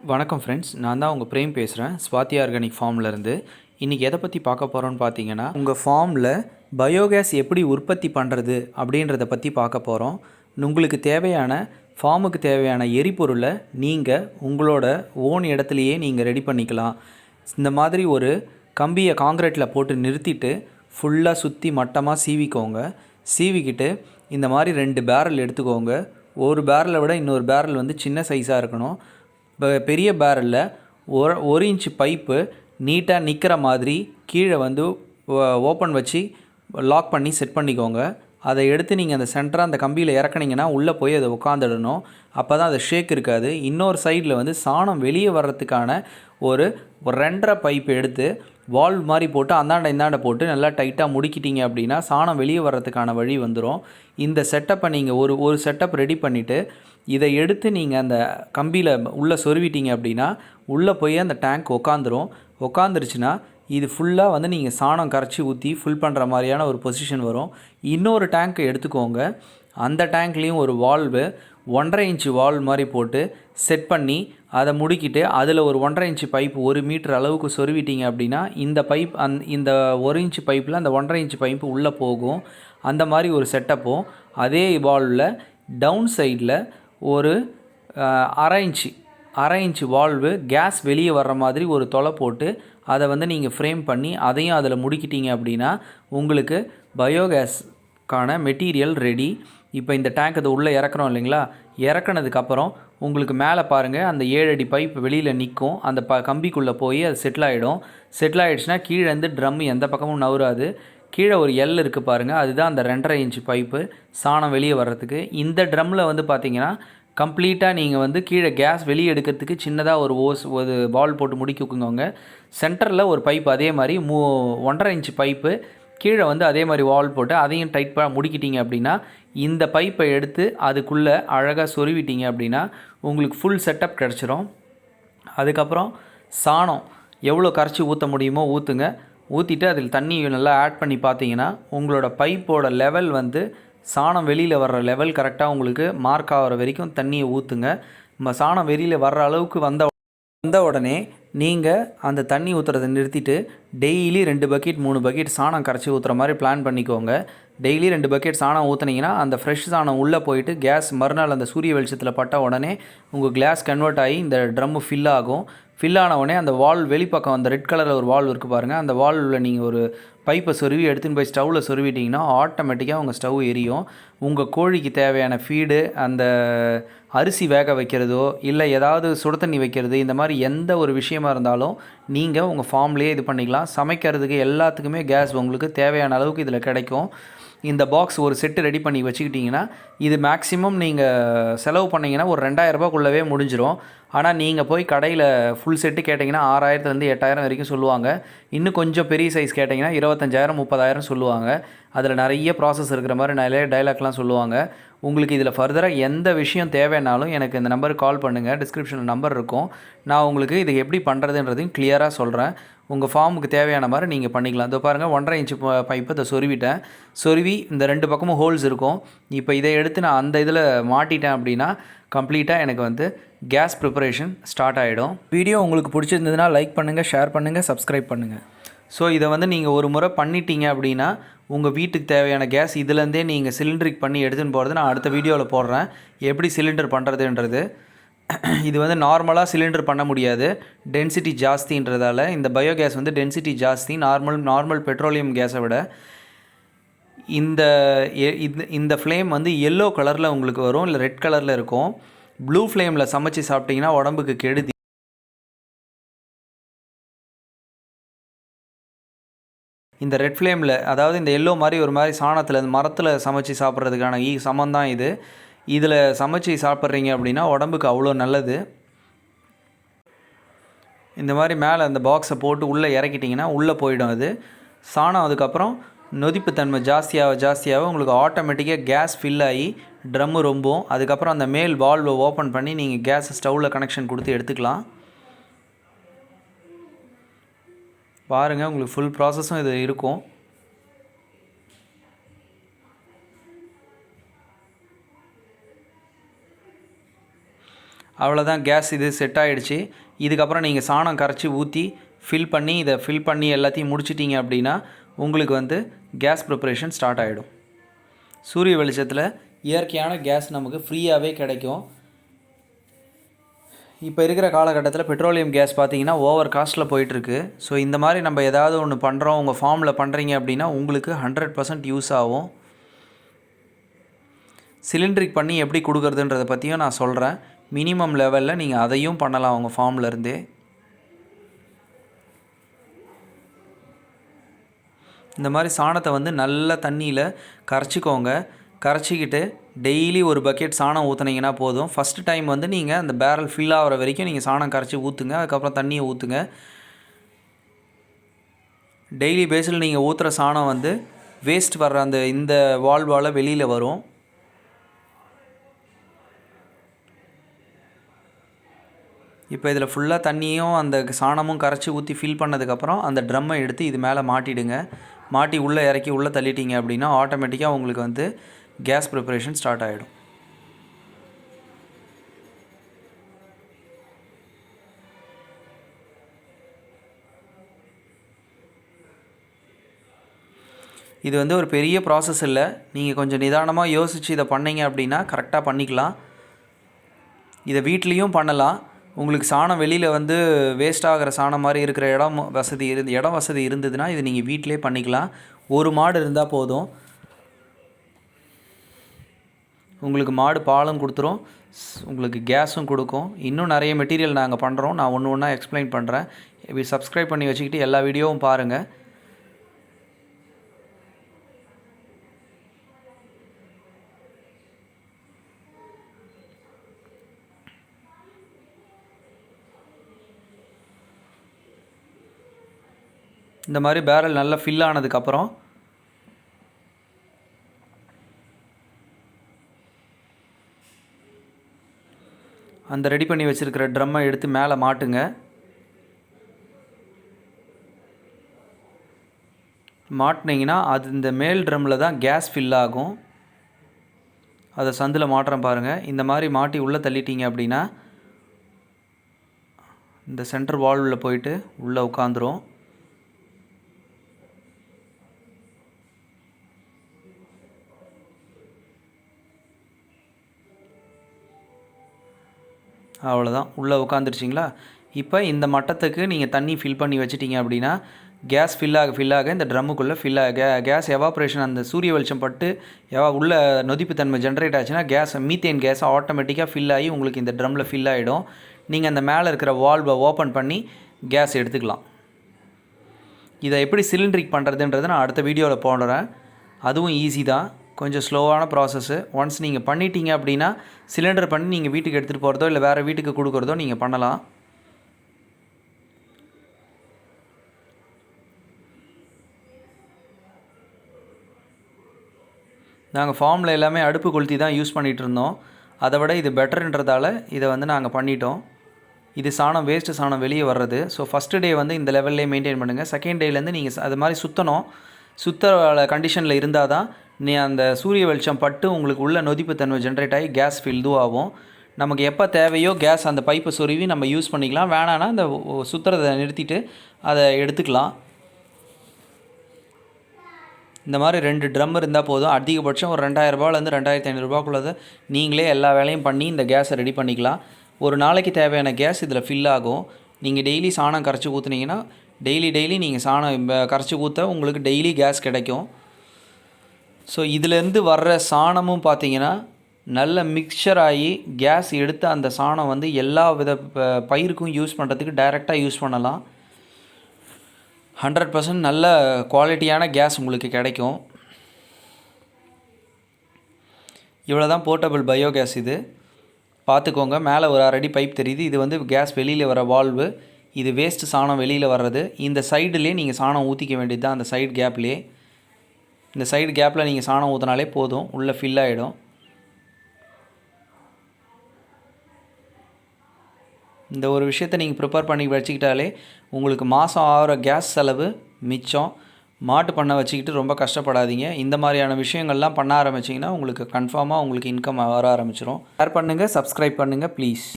வணக்கம் ஃப்ரெண்ட்ஸ், நான் தான் உங்கள் பிரேம் பேசுகிறேன். ஸ்வாதி ஆர்கானிக் ஃபார்ம்லேருந்து. இன்றைக்கி எதை பற்றி பார்க்க போகிறோன்னு பார்த்தீங்கன்னா, உங்கள் ஃபார்மில் பயோகேஸ் எப்படி உற்பத்தி பண்ணுறது அப்படின்றத பற்றி பார்க்க போகிறோம். உங்களுக்கு தேவையான ஃபார்முக்கு தேவையான எரிபொருளை நீங்கள் உங்களோட ஓன் இடத்துலையே நீங்கள் ரெடி பண்ணிக்கலாம். இந்த மாதிரி ஒரு கம்பியை காங்கிரீட்டில் போட்டு நிறுத்திட்டு ஃபுல்லாக சுற்றி மட்டமாக சீவிக்கோங்க. சீவிக்கிட்டு இந்த மாதிரி 2 பேரல் எடுத்துக்கோங்க. ஒரு பேரலை விட இன்னொரு பேரல் வந்து சின்ன சைஸாக இருக்கணும். பெரிய பேரலில் ஒரு இன்ச்சு பைப்பு நீட்டாக நிற்கிற மாதிரி கீழே வந்து ஓப்பன் வச்சு லாக் பண்ணி செட் பண்ணிக்கோங்க. அதை எடுத்து நீங்கள் அந்த சென்டராக அந்த கம்பியில் இறக்குனீங்கன்னா உள்ளே போய் அதை உட்காந்துடணும். அப்போ தான் அது ஷேக் இருக்காது. இன்னொரு சைடில் வந்து சாணம் வெளியே வர்றதுக்கான ஒரு 2.5 பைப் எடுத்து வால்வ் மாதிரி போட்டு இந்தாண்ட போட்டு நல்லா டைட்டாக முடிக்கிட்டீங்க அப்படின்னா சாணம் வெளியே வர்றதுக்கான வழி வந்துடும். இந்த செட்டப்பை நீங்கள் ஒரு செட்டப் ரெடி பண்ணிவிட்டு இதை எடுத்து நீங்கள் அந்த கம்பியில் உள்ளே சொருவிட்டீங்க அப்படின்னா உள்ளே போய் அந்த டேங்க் உக்காந்துருச்சுன்னா இது ஃபுல்லாக வந்து நீங்கள் சாணம் கரைச்சி ஊற்றி ஃபில் பண்ணுற மாதிரியான ஒரு பொசிஷன் வரும். இன்னொரு டேங்க்கை எடுத்துக்கோங்க. அந்த டேங்க்லேயும் ஒரு வால்வு 1.5 இன்ச்சு வால்வ் மாதிரி போட்டு செட் பண்ணி அதை முடிக்கிட்டு அதில் ஒரு 1.5 இன்ச்சு பைப் 1 மீட்டர் அளவுக்கு சொருவிட்டீங்க அப்படின்னா இந்த பைப் இந்த 1 இன்ச்சு பைப்பில் அந்த 1.5 இன்ச்சு பைப்பு உள்ளே போகும். அந்த மாதிரி ஒரு செட்டப்பும் அதே வால்வில் டவுன் சைடில் ஒரு 1/2 இன்ச்சு வால்வு கேஸ் வெளியே வர்ற மாதிரி ஒரு தொலை போட்டு அதை வந்து நீங்கள் ஃப்ரேம் பண்ணி அதையும் அதில் முடிக்கிட்டீங்க அப்படின்னா உங்களுக்கு பயோகேஸ்க்கான மெட்டீரியல் ரெடி. இப்போ இந்த டேங்க் அதை உள்ளே இறக்குறோம் இல்லைங்களா? இறக்குனதுக்கப்புறம் உங்களுக்கு மேலே பாருங்கள், அந்த 7 அடி பைப் வெளியில் நிற்கும். அந்த கம்பிக்குள்ளே போய் அது செட்டில் ஆகிடுச்சுன்னா கீழேருந்து ட்ரம் எந்த பக்கமும் நவுறாது. கீழே ஒரு எல் இருக்குது பாருங்கள், அதுதான் அந்த 2.5 இன்ச்சு பைப்பு சாணம் வெளியே வர்றதுக்கு. இந்த ட்ரம்மில் வந்து பார்த்திங்கன்னா கம்ப்ளீட்டாக நீங்கள் வந்து கீழே கேஸ் வெளியே எடுக்கிறதுக்கு சின்னதாக ஒரு வால் போட்டு முடிக்குங்க. சென்டரில் ஒரு பைப் அதே மாதிரி 1.5 இன்ச்சு பைப்பு கீழே வந்து அதே மாதிரி வால் போட்டு அதையும் டைட் முடிக்கிட்டீங்க அப்படின்னா இந்த பைப்பை எடுத்து அதுக்குள்ளே அழகாக சொருவிட்டீங்க அப்படின்னா உங்களுக்கு ஃபுல் செட்டப் கிடச்சிரும். அதுக்கப்புறம் சாணம் எவ்வளோ கரைச்சி ஊற்ற முடியுமோ ஊற்றுங்க. ஊற்றிட்டு அதில் தண்ணி நல்லா ஆட் பண்ணி பார்த்தீங்கன்னா உங்களோட பைப்போட லெவல் வந்து சாணம் வெளியில் வர்ற லெவல் கரெக்டாக உங்களுக்கு மார்க் ஆகிற வரைக்கும் தண்ணியை ஊற்றுங்க. சாணம் வெளியில் வர்ற அளவுக்கு வந்த உடனே நீங்கள் அந்த தண்ணி ஊற்றுறதை நிறுத்திட்டு டெய்லி 2 பக்கெட் 3 பக்கெட் சாணம் கரைச்சி ஊற்றுற மாதிரி பிளான் பண்ணிக்கோங்க. டெய்லி 2 பக்கெட் சாணம் ஊற்றுனீங்கன்னா அந்த ஃப்ரெஷ் சாணம் உள்ளே போயிட்டு கேஸ் மறுநாள் அந்த சூரிய வெளிச்சத்தில் பட்ட உடனே உங்கள் கிளாஸ் கன்வெர்ட் ஆகி இந்த ட்ரம்மு ஃபில் ஆகும். ஃபில் ஆன உடனே அந்த வால்வ் வெளிப்பக்கம் அந்த ரெட் கலரில் ஒரு வால்வ் இருக்குது பாருங்கள், அந்த வால்வில் நீங்கள் ஒரு பைப்பை சொருவி எடுத்துன்னு போய் ஸ்டவ்வில் சொருவிட்டிங்கன்னா ஆட்டோமேட்டிக்காக உங்கள் ஸ்டவ் எரியும். உங்கள் கோழிக்கு தேவையான ஃபீடு, அந்த அரிசி வேக வைக்கிறதோ இல்லை ஏதாவது சுடு தண்ணி வைக்கிறது, இந்த மாதிரி எந்த ஒரு விஷயமா இருந்தாலும் நீங்கள் உங்கள் ஃபார்ம்லேயே இது பண்ணிக்கலாம். சமைக்கிறதுக்கு எல்லாத்துக்குமே கேஸ் உங்களுக்கு தேவையான அளவுக்கு இதில் கிடைக்கும். இந்த பாக்ஸ் ஒரு செட்டு ரெடி பண்ணி வச்சுக்கிட்டிங்கன்னா இது மேக்ஸிமம் நீங்கள் செலவு பண்ணிங்கன்னா ஒரு 2000 ரூபாய்க்குள்ளவே முடிஞ்சிடும். ஆனால் நீங்கள் போய் கடையில் ஃபுல் செட்டு கேட்டிங்கன்னா 6000லேருந்து 8000 வரைக்கும் சொல்லுவாங்க. இன்னும் கொஞ்சம் பெரிய சைஸ் கேட்டிங்கன்னா 25,000 30,000 சொல்லுவாங்க. அதில் நிறைய ப்ராசஸ் இருக்கிற மாதிரி நிறைய டைலாக்லாம் சொல்லுவாங்க. உங்களுக்கு இதில் ஃபர்தராக எந்த விஷயம் தேவைன்னாலும் எனக்கு இந்த நம்பருக்கு கால் பண்ணுங்கள். டிஸ்கிரிப்ஷனில் நம்பர் இருக்கும். நான் உங்களுக்கு இது எப்படி பண்ணுறதுன்றதையும் கிளியராக சொல்கிறேன். உங்கள் ஃபார்முக்கு தேவையான மாதிரி நீங்கள் பண்ணிக்கலாம். இதோ பாருங்கள், 1.5 இன்ச்சு பைப்பை இதை சொருவி இந்த 2 பக்கமும் ஹோல்ஸ் இருக்கும். இப்போ இதை எடுத்து நான் அந்த இதில் மாட்டிட்டேன் அப்படின்னா கம்ப்ளீட்டாக எனக்கு வந்து கேஸ் ப்ரிப்பரேஷன் ஸ்டார்ட் ஆகிடும். வீடியோ உங்களுக்கு பிடிச்சிருந்ததுன்னா லைக் பண்ணுங்கள், ஷேர் பண்ணுங்கள், சப்ஸ்கிரைப் பண்ணுங்கள். ஸோ இதை வந்து நீங்கள் ஒரு முறை பண்ணிட்டீங்க அப்படின்னா உங்கள் வீட்டுக்கு தேவையான கேஸ் இதுலேருந்தே நீங்கள் சிலிண்டருக்கு பண்ணி எடுத்துன்னு போகிறது நான் அடுத்த வீடியோவில் போடுறேன், எப்படி சிலிண்டர் பண்ணுறதுன்றது. இது வந்து நார்மலாக சிலிண்டர் பண்ண முடியாது, டென்சிட்டி ஜாஸ்தின்றதால. இந்த பயோகேஸ் வந்து டென்சிட்டி ஜாஸ்தி நார்மல் பெட்ரோலியம் கேஸை விட. இந்த இந்த ஃப்ளேம் வந்து எல்லோ கலரில் உங்களுக்கு வரும், இல்லை ரெட் கலரில் இருக்கும். ப்ளூ ஃப்ளேமில் சமைச்சு சாப்பிட்டிங்கன்னா உடம்புக்கு கெடுதி. இந்த ரெட் ஃப்ளேமில், அதாவது இந்த எல்லோ மாதிரி ஒரு மாதிரி சாணத்தில் மரத்தில் சமைச்சு சாப்பிட்றதுக்கான சமந்தான் இது. இதில் சமைச்சு சாப்பிட்றீங்க அப்படின்னா உடம்புக்கு அவ்வளோ நல்லது. இந்த மாதிரி மேலே அந்த பாக்ஸை போட்டு உள்ளே இறக்கிட்டிங்கன்னா உள்ளே போயிடும் அது சாணம். அதுக்கப்புறம் நொதிப்புத்தன்மை ஜாஸ்தியாக உங்களுக்கு ஆட்டோமேட்டிக்காக கேஸ் ஃபில் ஆகி ட்ரம்மு ரொம்பவும். அதுக்கப்புறம் அந்த மேல் வால்வை ஓப்பன் பண்ணி நீங்கள் கேஸ் ஸ்டவ்வில் கனெக்ஷன் கொடுத்து எடுத்துக்கலாம். பாருங்கள், உங்களுக்கு ஃபுல் ப்ராசஸும் இது இருக்கும். அவ்வளோதான், கேஸ் இது செட் ஆகிடுச்சு. இதுக்கப்புறம் நீங்கள் சாணம் கரைச்சி ஊற்றி ஃபில் பண்ணி எல்லாத்தையும் முடிச்சிட்டிங்க அப்படின்னா உங்களுக்கு வந்து கேஸ் ப்ரிப்பரேஷன் ஸ்டார்ட் ஆகிடும். சூரிய வெளிச்சத்தில் இயற்கையான கேஸ் நமக்கு ஃப்ரீயாகவே கிடைக்கும். இப்போ இருக்கிற காலகட்டத்தில் பெட்ரோலியம் கேஸ் பார்த்திங்கன்னா ஓவர் காஸ்ட்டில் போயிட்டுருக்கு. ஸோ இந்த மாதிரி நம்ம ஏதாவது ஒன்று பண்ணுறோம், உங்கள் ஃபார்மில் பண்ணுறீங்க அப்படின்னா உங்களுக்கு 100% யூஸ் ஆகும். சிலிண்ட்ரிக் பண்ணி எப்படி கொடுக்குறதுன்றதை பற்றியும் நான் சொல்கிறேன். மினிமம் லெவலில் நீங்கள் அதையும் பண்ணலாம் உங்கள் ஃபார்ம்லேருந்தே. இந்த மாதிரி சாணத்தை வந்து நல்ல தண்ணியில் கரைச்சிக்கோங்க. கரைச்சிக்கிட்டு டெய்லி ஒரு பக்கெட் சாணம் ஊற்றுனீங்கன்னா போதும். ஃபஸ்ட்டு டைம் வந்து நீங்கள் அந்த பேரல் ஃபில் ஆகிற வரைக்கும் நீங்கள் சாணம் கரைச்சி ஊற்றுங்க. அதுக்கப்புறம் தண்ணியை ஊற்றுங்க. டெய்லி பேஸில் நீங்கள் ஊற்றுற சாணம் வந்து வேஸ்ட் வர்ற இந்த வால்வால் வெளியில் வரும். இப்போ இதில் ஃபுல்லாக தண்ணியும் அந்த சாணமும் கரைச்சி ஊற்றி ஃபில் பண்ணதுக்கப்புறம் அந்த ட்ரம்மை எடுத்து இது மேலே மாட்டிடுங்க. மாட்டி உள்ளே இறக்கி உள்ளே தள்ளிட்டிங்க அப்படின்னா ஆட்டோமேட்டிக்காக உங்களுக்கு வந்து கேஸ் ப்ரிப்பரேஷன் ஸ்டார்ட் ஆகிடும். இது வந்து ஒரு பெரிய ப்ராசஸ் இல்லை. நீங்கள் கொஞ்சம் நிதானமாக யோசித்து இதை பண்ணிங்க அப்படின்னா கரெக்டாக பண்ணிக்கலாம். இதை வீட்லேயும் பண்ணலாம். உங்களுக்கு சாணம் வெளியில் வந்து வேஸ்ட் ஆகிற சாணம் மாதிரி இருக்கிற இடம் வசதி இருந்ததுன்னா இது நீங்கள் வீட்டிலே பண்ணிக்கலாம். ஒரு மாடு இருந்தால் போதும். உங்களுக்கு மாடு பாலும் கொடுத்துரும், உங்களுக்கு கேஸும் கொடுக்கும். இன்னும் நிறைய மெட்டீரியல் நாங்கள் பண்ணுறோம். நான் ஒன்று ஒன்றா எக்ஸ்பிளைன் பண்ணுறேன். இப்படி சப்ஸ்கிரைப் பண்ணி வச்சுக்கிட்டு எல்லா வீடியோவும் பாருங்கள். இந்த மாதிரி பேரல் நல்லா ஃபில் ஆனதுக்கப்புறம் அந்த ரெடி பண்ணி வச்சுருக்கிற ட்ரம்மை எடுத்து மேலே மாட்டுங்க. மாட்டினீங்கன்னா அது இந்த மேல் ட்ரம்மில் தான் கேஸ் ஃபில் ஆகும். அதை சந்தில் மாட்டுறேன் பாருங்கள். இந்த மாதிரி மாட்டி உள்ளே தள்ளிட்டீங்க அப்படின்னா இந்த சென்டர் வால்வில் போயிட்டு உள்ளே உட்காந்துரும். அவ்வளோதான், உள்ளே உட்காந்துருச்சிங்களா. இப்போ இந்த மட்டத்துக்கு நீங்கள் தண்ணி ஃபில் பண்ணி வச்சிட்டிங்க அப்படின்னா கேஸ் ஃபில் ஆக இந்த ட்ரம்முக்குள்ளே கேஸ் எவாப்ரேஷன் அந்த சூரிய வெளிச்சம் பட்டு உள்ள நொதிப்புத்தன்மை ஜென்ரேட் ஆச்சுன்னா மீத்தேன் கேஸ் ஆட்டோமேட்டிக்காக ஃபில் ஆகி உங்களுக்கு இந்த ட்ரம்மில் ஃபில் ஆகிடும். நீங்கள் அந்த மேலே இருக்கிற வால்வை ஓப்பன் பண்ணி கேஸ் எடுத்துக்கலாம். இதை எப்படி சிலிண்ட்ரிக் பண்ணுறதுன்றதை நான் அடுத்த வீடியோவில் போடுறேன். அதுவும் ஈஸி தான், கொஞ்சம் ஸ்லோவான ப்ராசஸ்ஸு. ஒன்ஸ் நீங்கள் பண்ணிட்டீங்க அப்படின்னா சிலிண்டர் பண்ணி நீங்கள் வீட்டுக்கு எடுத்துகிட்டு போகிறதோ இல்லை வேறு வீட்டுக்கு கொடுக்குறதோ நீங்கள் பண்ணலாம். நாங்கள் ஃபார்மில் எல்லாமே அடுப்பு கொளுத்தி தான் யூஸ் பண்ணிகிட்டு இருந்தோம். அதை விட இது பெட்டர்ன்றதால இதை வந்து நாங்கள் பண்ணிட்டோம். இது வேஸ்ட்டு சாணம் வெளியே வர்றது. ஸோ ஃபஸ்ட்டு டே வந்து இந்த லெவல்லே மெயின்டைன் பண்ணுங்கள். செகண்ட் டேலேருந்து நீங்கள் அது மாதிரி சுத்தர கண்டிஷனில் இருந்தால் தான் அந்த சூரிய வெளிச்சம் பட்டு உங்களுக்கு உள்ள நொதிப்புத்தன்மை ஜென்ரேட் ஆகி கேஸ் ஃபில்தும் ஆகும். நமக்கு எப்போ தேவையோ கேஸ் அந்த பைப்பை சொருவி நம்ம யூஸ் பண்ணிக்கலாம். வேணான்னா இந்த சுற்றுறதை நிறுத்திட்டு அதை எடுத்துக்கலாம். இந்த மாதிரி 2 ட்ரம் இருந்தால் போதும். அதிகபட்சம் ஒரு 2000 ரூபாயிலேருந்து 2500 ரூபாய்க்குள்ளதை நீங்களே எல்லா வேலையும் பண்ணி இந்த கேஸை ரெடி பண்ணிக்கலாம். ஒரு நாளைக்கு தேவையான கேஸ் இதில் ஃபில் ஆகும். நீங்கள் டெய்லி சாணம் கரைச்சி ஊற்றுனீங்கன்னா டெய்லி நீங்கள் சாணம் கரைச்சி ஊற்ற உங்களுக்கு டெய்லி கேஸ் கிடைக்கும். ஸோ இதிலேருந்து வர்ற சாணமும் பார்த்திங்கன்னா நல்ல மிக்சர் ஆகி கேஸ் எடுத்து அந்த சாணம் வந்து எல்லா வித பயிருக்கும் யூஸ் பண்ணுறதுக்கு டைரெக்டாக யூஸ் பண்ணலாம். 100% நல்ல குவாலிட்டியான கேஸ் உங்களுக்கு கிடைக்கும். இவ்வளோ தான் போர்ட்டபிள் பயோகேஸ். இது பார்த்துக்கோங்க. மேலே ஒரு 1 அடி பைப் தெரியுது. இது வந்து கேஸ் வெளியில் வர வால்வு. இது வேஸ்ட்டு சாணம் வெளியில் வர்றது. இந்த சைடுலேயே நீங்கள் சாணம் ஊற்றிக்க வேண்டியது தான். அந்த சைடு கேப்லேயே இந்த சைடு கேப்பில் நீங்கள் சாணம் ஊற்றினாலே போதும், உள்ளே ஃபில் ஆகிடும். இந்த ஒரு விஷயத்தை நீங்கள் ப்ரிப்பேர் பண்ணி வச்சுக்கிட்டாலே உங்களுக்கு மாதம் ஆகிற கேஸ் செலவு மிச்சம். மாட்டு பண்ண வச்சுக்கிட்டு ரொம்ப கஷ்டப்படாதீங்க. இந்த மாதிரியான விஷயங்கள்லாம் பண்ண ஆரம்பிச்சிங்கன்னா உங்களுக்கு கன்ஃபார்மாக உங்களுக்கு இன்கம் வர ஆரம்பிச்சிடும். ஷேர் பண்ணுங்கள், சப்ஸ்கிரைப் பண்ணுங்கள் ப்ளீஸ்.